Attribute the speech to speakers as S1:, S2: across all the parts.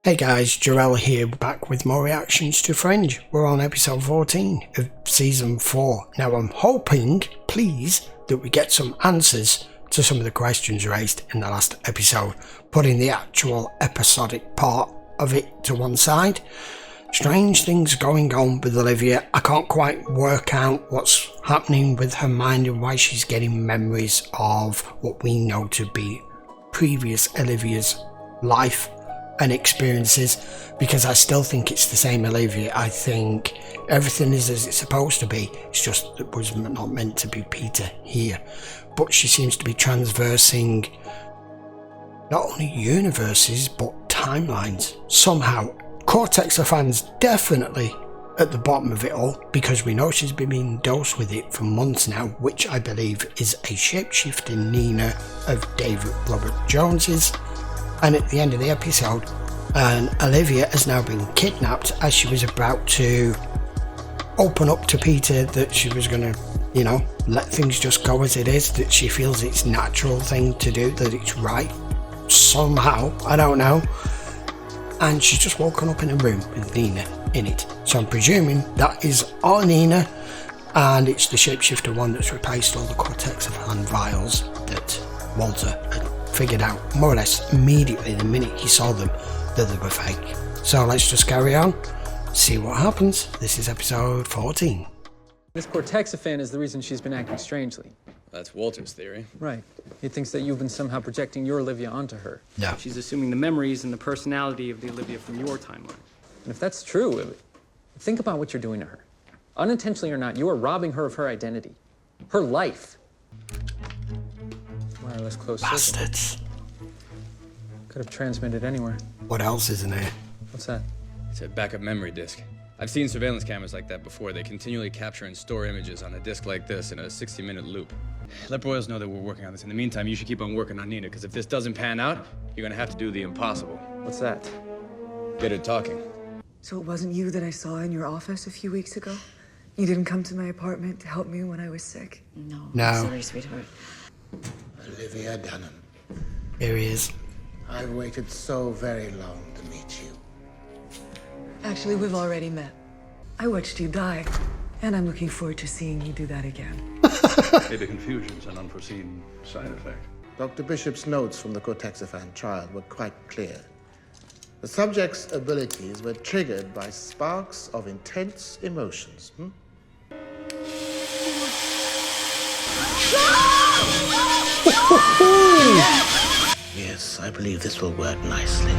S1: Hey guys, Jarrell here, back with more reactions to Fringe. We're on episode 14 of season 4. Now I'm hoping, please, that we get some answers to some of the questions raised in the last episode, putting the actual episodic part of it to one side. Strange things going on with Olivia. I can't quite work out what's happening with her mind and why she's getting memories of what we know to be previous Olivia's life and experiences, because I still think it's the same Olivia. I think everything is as it's supposed to be. It's just it was not meant to be Peter here. But she seems to be transversing not only universes but timelines somehow. Cortexiphan's definitely at the bottom of it all, because we know she's been being dosed with it for months now, which I believe is a shape-shifting Nina of David Robert Jones's. And at the end of the episode, Olivia has now been kidnapped as she was about to open up to Peter that she was going to, let things just go as it is, that she feels it's natural thing to do, that it's right. Somehow, I don't know. And she's just woken up in a room with Nina in it. So I'm presuming that is our Nina, and it's the shapeshifter one that's replaced all the cortexiphan vials that Walter had figured out more or less immediately the minute he saw them that they were fake. So let's just carry on, see what happens. This is episode 14.
S2: This cortexiphan is the reason she's been acting strangely.
S3: That's Walter's theory.
S2: Right. He thinks that you've been somehow projecting your Olivia onto her.
S1: Yeah.
S4: She's assuming the memories and the personality of the Olivia from your timeline.
S2: And if that's true, think about what you're doing to her. Unintentionally or not, you are robbing her of her identity, her life. Wireless closed circuit.
S1: Bastards.
S2: Could have transmitted anywhere.
S1: What else is in here?
S2: What's that?
S3: It's a backup memory disk. I've seen surveillance cameras like that before. They continually capture and store images on a disk like this in a 60-minute loop. Let Broyles know that we're working on this. In the meantime, you should keep on working on Nina, because if this doesn't pan out, you're gonna have to do the impossible.
S2: What's that?
S3: Get her talking.
S5: So it wasn't you that I saw in your office a few weeks ago? You didn't come to my apartment to help me when I was sick?
S6: No.
S1: No.
S6: Sorry, sweetheart.
S7: Olivia Dunham.
S1: Here he is.
S7: I've waited so very long to meet you.
S5: Actually, we've already met. I watched you die, and I'm looking forward to seeing you do that again.
S8: Maybe confusion's an unforeseen side effect.
S7: Dr. Bishop's notes from the cortexiphan trial were quite clear. The subject's abilities were triggered by sparks of intense emotions. Yes, I believe this will work nicely.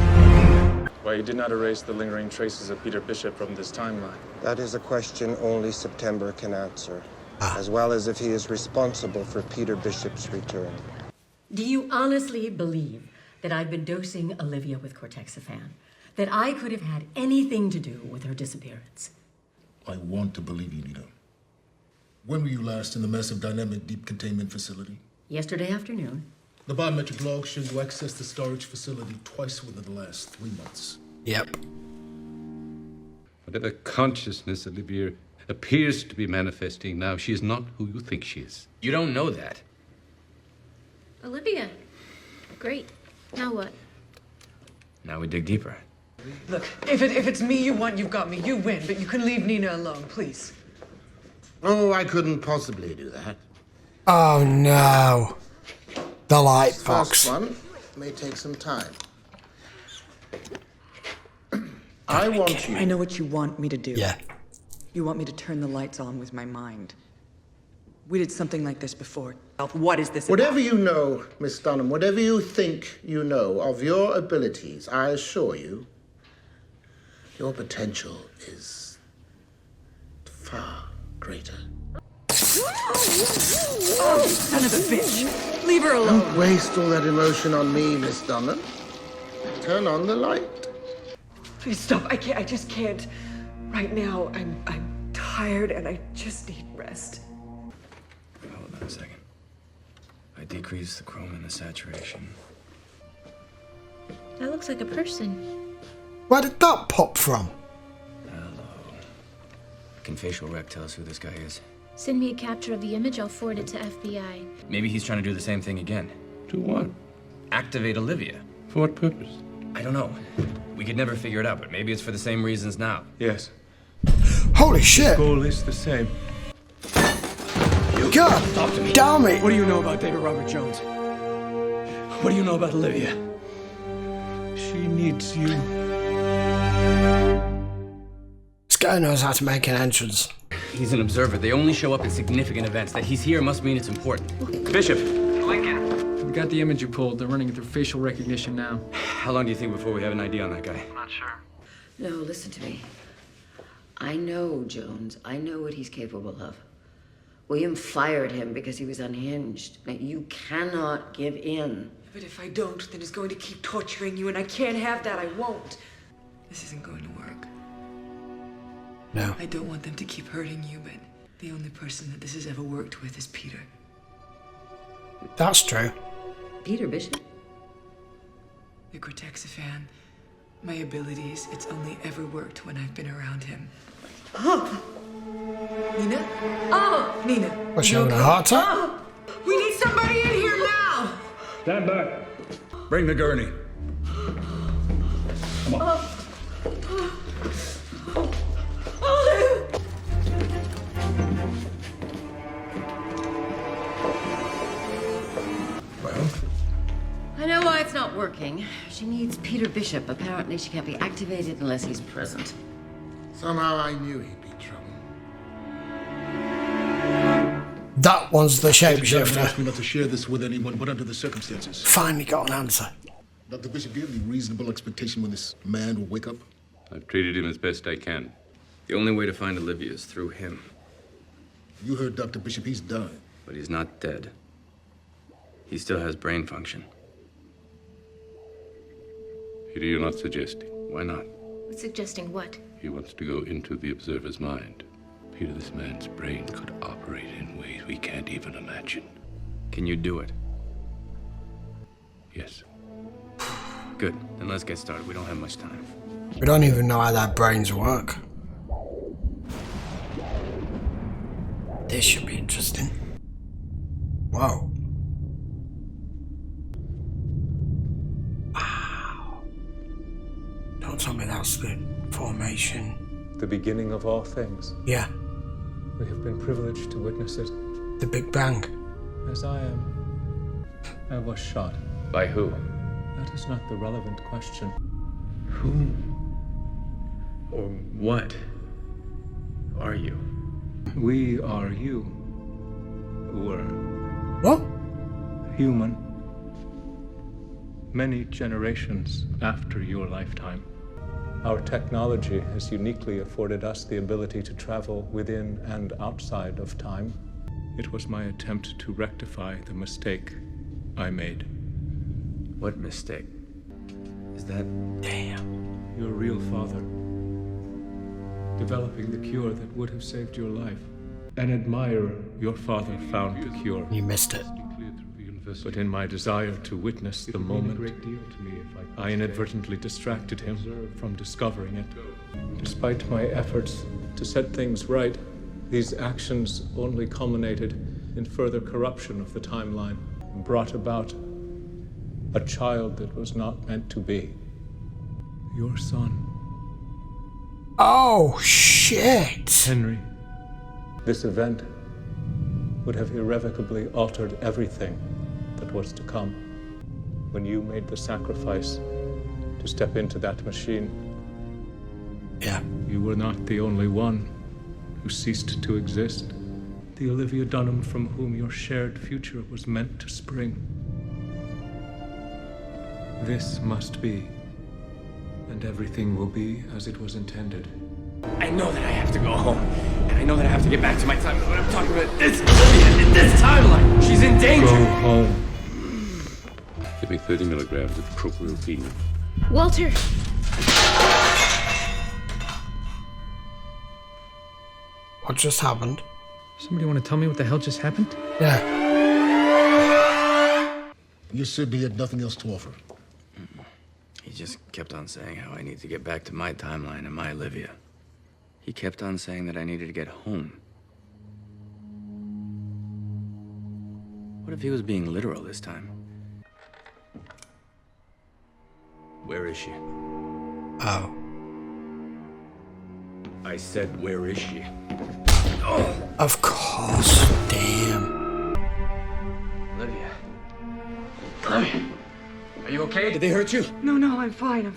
S9: Why you did not erase the lingering traces of Peter Bishop from this timeline?
S10: That is a question only September can answer, as well as if he is responsible for Peter Bishop's return.
S6: Do you honestly believe that I've been dosing Olivia with cortexiphan? That I could have had anything to do with her disappearance?
S11: I want to believe you, Nina. When were you last in the massive dynamic deep containment facility?
S6: Yesterday afternoon.
S11: The biometric logs show you accessed the storage facility twice within the last 3 months.
S1: Yep.
S8: Whatever consciousness Olivia appears to be manifesting now, she is not who you think she is.
S3: You don't know that.
S12: Olivia. Great. Now what?
S3: Now we dig deeper.
S5: Look, if it's me you want, you've got me. You win, but you can leave Nina alone, please.
S7: Oh, I couldn't possibly do that.
S1: Oh no. The light
S7: This
S1: box.
S7: first one may take some time. I want you.
S5: I know what you want me to do.
S1: Yeah.
S5: You want me to turn the lights on with my mind. We did something like this before. What is this
S7: Whatever
S5: about?
S7: you know, Miss Dunham, whatever you think you know of your abilities, I assure you, your potential is far greater.
S5: Oh, you son of a bitch! Leave her alone!
S7: Don't waste all that emotion on me, Miss Dunham. Turn on the light.
S5: Please stop. I can't. I just can't. Right now, I'm tired and I just need rest.
S3: Hold on a second. I decrease the chrome and the saturation.
S12: That looks like a person.
S1: Where did that pop from?
S3: Hello. Can facial rec tell us who this guy is?
S12: Send me a capture of the image, I'll forward it to FBI.
S3: Maybe he's trying to do the same thing again.
S8: To what?
S3: Activate Olivia.
S8: For what purpose?
S3: I don't know. We could never figure it out, but maybe it's for the same reasons now.
S13: Yes.
S1: Holy shit!
S13: The goal is the same.
S1: God damn it!
S13: What do you know about David Robert Jones? What do you know about Olivia? She needs you.
S1: This guy knows how to make an entrance.
S3: He's an observer. They only show up at significant events. That he's here must mean it's important.
S4: Bishop. Lincoln. We got the image you pulled. They're running it through facial recognition now.
S3: How long do you think before we have an ID on that guy?
S4: I'm not sure.
S14: No, listen to me. I know Jones. I know what he's capable of. William fired him because he was unhinged. Now, you cannot give in.
S5: But if I don't, then he's going to keep torturing you, and I can't have that. I won't. This isn't going to work.
S1: No.
S5: I don't want them to keep hurting you, but the only person that this has ever worked with is Peter.
S1: That's true.
S14: Peter Bishop?
S5: The cortexiphan, my abilities, it's only ever worked when I've been around him. Oh! Nina? Oh! Nina.
S1: What's she having a heart attack?
S5: Oh! We need somebody in here now!
S13: Stand back. Bring the gurney. Come on.
S14: Well? I know why it's not working. She needs Peter Bishop. Apparently she can't be activated unless he's present.
S7: Somehow I knew he'd be trouble.
S1: That one's the
S11: Asked me
S1: shapeshifter.
S11: not to share this with anyone, but under the circumstances.
S1: Finally got an answer.
S11: Dr. Bishop, do you have any reasonable expectation when this man will wake up?
S8: I've treated him as best I can.
S3: The only way to find Olivia is through him.
S11: You heard Dr. Bishop, he's died.
S3: But he's not dead. He still has brain function.
S8: Peter, you're not suggesting.
S3: Why not?
S12: Suggesting what?
S8: He wants to go into the observer's mind. Peter, this man's brain could operate in ways we can't even imagine.
S3: Can you do it?
S8: Yes.
S3: Good. Then let's get started. We don't have much time.
S1: We don't even know how their brains work. This should be interesting. Whoa. Wow. Don't tell me that's the formation.
S13: The beginning of all things.
S1: Yeah.
S13: We have been privileged to witness it.
S1: The Big Bang.
S13: As I am. I was shot.
S3: By who?
S13: That is not the relevant question.
S3: Who or what are you?
S13: We are you. Were.
S1: What?
S13: Human. Many generations after your lifetime. Our technology has uniquely afforded us the ability to travel within and outside of time. It was my attempt to rectify the mistake I made.
S3: What mistake? Is that...
S1: Damn.
S13: Your real father. Developing the cure that would have saved your life. An admirer, your father found the cure.
S1: You missed it.
S13: But in my desire to witness the moment, I inadvertently distracted him from discovering it. Despite my efforts to set things right, these actions only culminated in further corruption of the timeline and brought about a child that was not meant to be. Your son.
S1: Oh, shit.
S13: Henry, this event would have irrevocably altered everything that was to come. When you made the sacrifice to step into that machine,
S1: yeah,
S13: you were not the only one who ceased to exist. The Olivia Dunham from whom your shared future was meant to spring. This must be, and everything will be as it was intended.
S3: I know that I have to go home, and I know that I have to get back to my time, but I'm talking about this Olivia in this timeline. She's in danger.
S13: Go home.
S8: Give me 30 milligrams of propylene.
S12: Walter!
S1: What just happened?
S4: Somebody want to tell me what the hell just happened?
S1: Yeah.
S11: You said he had nothing else to offer.
S3: He just kept on saying how I need to get back to my timeline and my Olivia. He kept on saying that I needed to get home. What if he was being literal this time? Where is she?
S1: Oh.
S3: I said, where is she?
S1: Of course. Damn.
S3: Olivia. Olivia. Are you okay? Did they hurt you?
S5: No, I'm fine.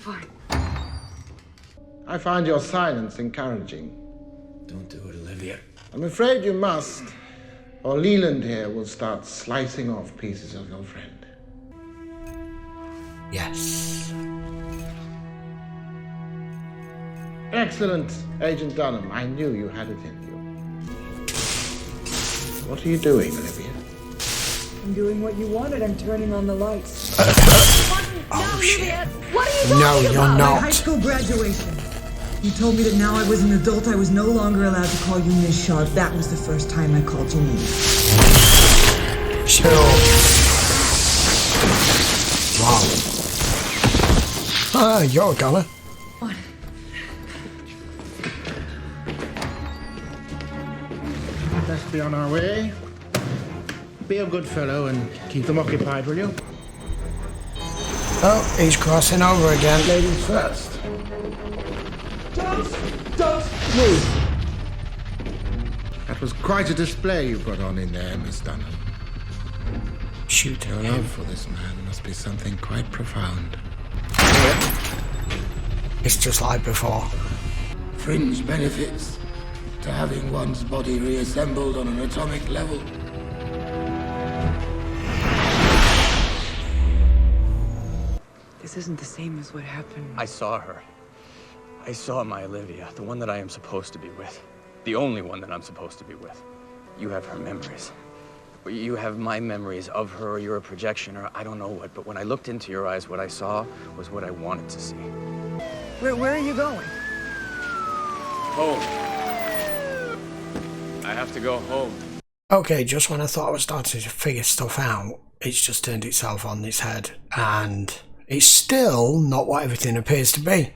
S7: I find your silence encouraging.
S3: Don't do it, Olivia.
S7: I'm afraid you must, or Leland here will start slicing off pieces of your friend.
S1: Yes.
S7: Excellent, Agent Dunham. I knew you had it in you. What are you doing, Olivia?
S5: I'm doing what you wanted. I'm turning on the lights.
S1: Oh, shit.
S5: What are you
S1: No, you're
S5: My
S1: not.
S5: high school graduation. You told me that now I was an adult, I was no longer allowed to call you Miss Sharp. That was the first time I called you Miss.
S1: Sure. Wow. Ah, you're a gunner.
S5: What?
S7: Let's be on our way. Be a good fellow and keep them occupied, will you?
S1: Oh, he's crossing over again.
S7: Ladies first. Don't move. That was quite a display you put on in there, Miss Dunham.
S1: Shoot
S7: Your
S1: him.
S7: love for this man must be something quite profound.
S1: It's just like before.
S11: Fringe benefits to having one's body reassembled on an atomic level.
S5: This isn't the same as what happened.
S3: I saw her. I saw my Olivia, the one that I am supposed to be with. The only one that I'm supposed to be with. You have her memories. You have my memories of her, or you're a projection, or I don't know what, but when I looked into your eyes, what I saw was what I wanted to see.
S5: Where are you going?
S3: Home. I have to go home.
S1: Okay, just when I thought I was starting to figure stuff out, it's just turned itself on its head, and it's still not what everything appears to be.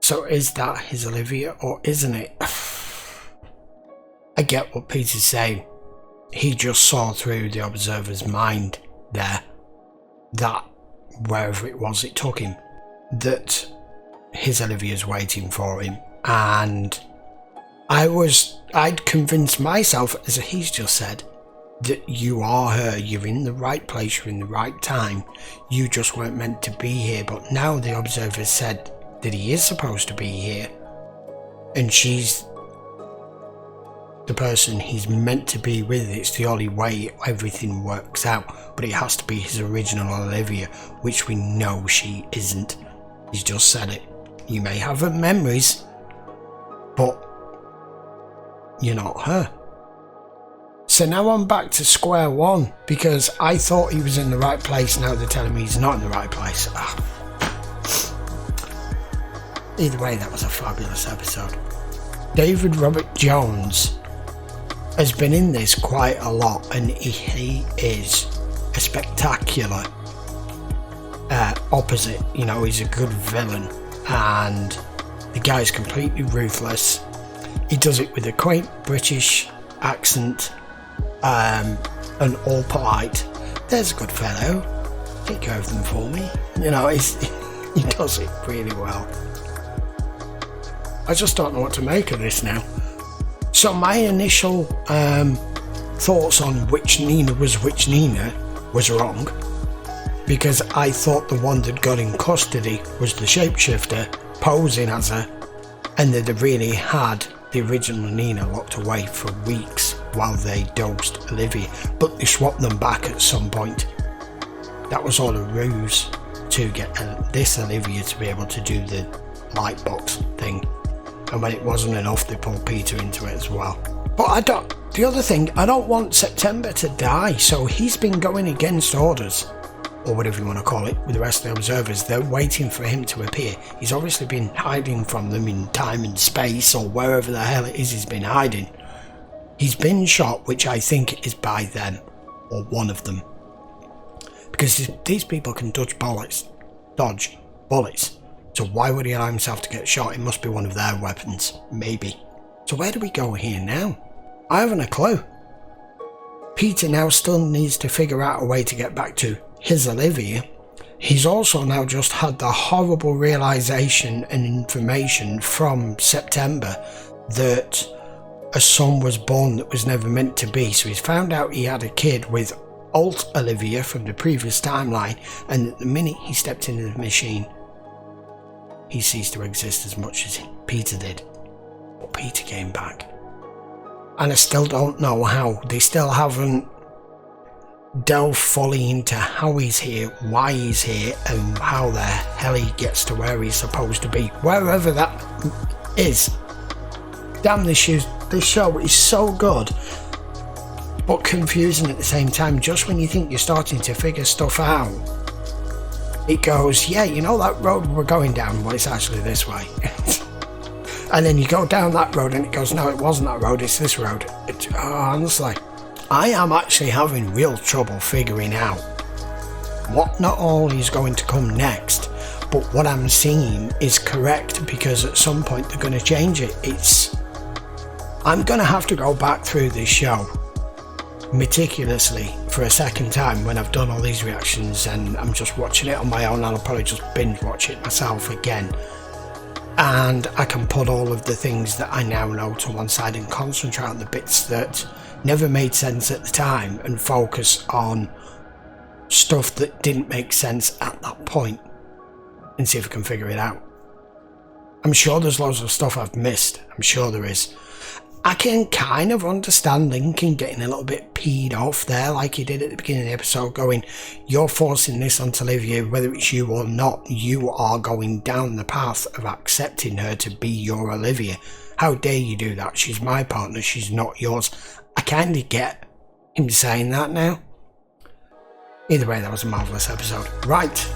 S1: So is that his Olivia, or isn't it? I get what Peter's saying. He just saw through the observer's mind there, that wherever it was it took him, that his Olivia's waiting for him, and I'd convinced myself, as he's just said, that you are her, you're in the right place, you're in the right time, you just weren't meant to be here. But now the observer said that he is supposed to be here, and she's the person he's meant to be with. It's the only way everything works out, but it has to be his original Olivia, which we know she isn't. He's just said it. You may have her memories, but you're not her. So now I'm back to square one, because I thought he was in the right place. Now they're telling me he's not in the right place. Either way, that was a fabulous episode. David Robert Jones has been in this quite a lot, and he is a spectacular opposite. You know, he's a good villain, and the guy's completely ruthless. He does it with a quaint British accent, and all polite. There's a good fellow, take care of them for me. You know, he does it really well. I just don't know what to make of this now. So my initial thoughts on which Nina was wrong, because I thought the one that got in custody was the shapeshifter posing as her, and they'd really had the original Nina locked away for weeks while they dosed Olivia, but they swapped them back at some point. That was all a ruse to get this Olivia to be able to do the light box thing. And when it wasn't enough, they pulled Peter into it as well. But the other thing, I don't want September to die, so he's been going against orders, or whatever you want to call it, with the rest of the observers. They're waiting for him to appear. He's obviously been hiding from them in time and space, or wherever the hell it is he's been hiding. He's been shot, which I think is by them, or one of them. Because these people can dodge bullets. So why would he allow himself to get shot? It must be one of their weapons, maybe. So where do we go here now? I haven't a clue. Peter now still needs to figure out a way to get back to his Olivia, he's also now just had the horrible realization and information from September that a son was born that was never meant to be. So he's found out he had a kid with old Olivia from the previous timeline, and the minute he stepped into the machine, he ceased to exist as much as Peter did. But Peter came back. And I still don't know how. They still haven't delved fully into how he's here, why he's here, and how the hell he gets to where he's supposed to be. Wherever that is. Damn, this show is so good, but confusing at the same time. Just when you think you're starting to figure stuff out, it goes, yeah, you know that road we're going down? Well, it's actually this way. And then you go down that road and it goes, no, it wasn't that road, it's this road. Honestly, I am actually having real trouble figuring out what not only is going to come next, but what I'm seeing is correct, because at some point they're going to change it. I'm going to have to go back through this show meticulously for a second time when I've done all these reactions, and I'm just watching it on my own, and I'll probably just binge watch it myself again. And I can put all of the things that I now know to one side and concentrate on the bits that never made sense at the time and focus on stuff that didn't make sense at that point and see if I can figure it out. I'm sure there's loads of stuff I've missed. I'm sure there is. I can kind of understand Lincoln getting a little bit peed off there, like he did at the beginning of the episode, going, you're forcing this onto Olivia, whether it's you or not, you are going down the path of accepting her to be your Olivia. How dare you do that? She's my partner, she's not yours. I kind of get him saying that now. Either way, that was a marvellous episode. Right,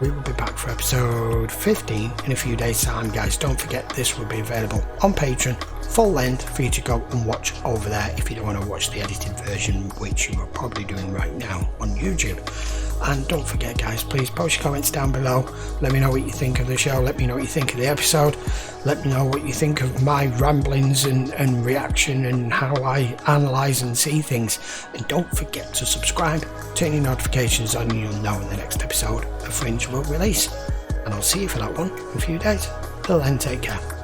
S1: we will be back for episode 15 in a few days' time, guys. Don't forget, this will be available on Patreon, full length, for you to go and watch over there if you don't want to watch the edited version, which you are probably doing right now on YouTube. And don't forget, guys, please post your comments down below. Let me know what you think of the show. Let me know what you think of the episode. Let me know what you think of my ramblings and reaction and how I analyse and see things. And don't forget to subscribe, turn your notifications on, and you'll know when the next episode of Fringe will release. And I'll see you for that one in a few days. Till then, take care.